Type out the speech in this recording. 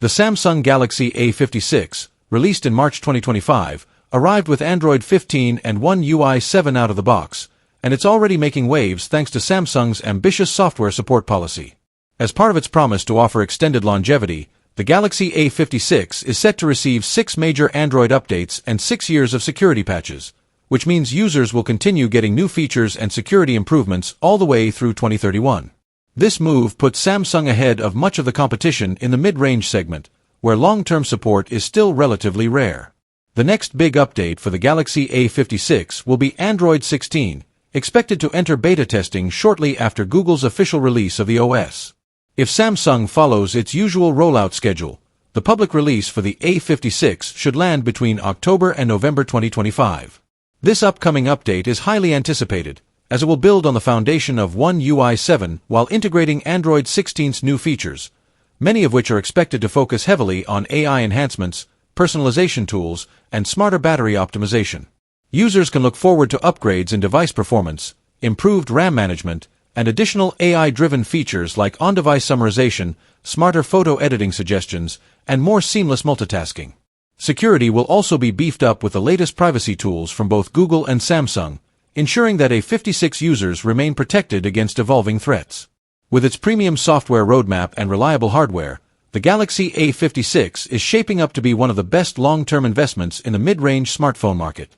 The Samsung Galaxy A56, released in March 2025, arrived with Android 15 and One UI 7 out of the box, and it's already making waves thanks to Samsung's ambitious software support policy. As part of its promise to offer extended longevity, the Galaxy A56 is set to receive 6 major Android updates and 6 years of security patches, which means users will continue getting new features and security improvements all the way through 2031. This move puts Samsung ahead of much of the competition in the mid-range segment, where long-term support is still relatively rare. The next big update for the Galaxy A56 will be Android 16, expected to enter beta testing shortly after Google's official release of the OS. If Samsung follows its usual rollout schedule, the public release for the A56 should land between October and November 2025. This upcoming update is highly anticipated, as it will build on the foundation of One UI 7 while integrating Android 16's new features, many of which are expected to focus heavily on AI enhancements, personalization tools, and smarter battery optimization. Users can look forward to upgrades in device performance, improved RAM management, and additional AI-driven features like on-device summarization, smarter photo editing suggestions, and more seamless multitasking. Security will also be beefed up with the latest privacy tools from both Google and Samsung, ensuring that A56 users remain protected against evolving threats. With its premium software roadmap and reliable hardware, the Galaxy A56 is shaping up to be one of the best long-term investments in the mid-range smartphone market.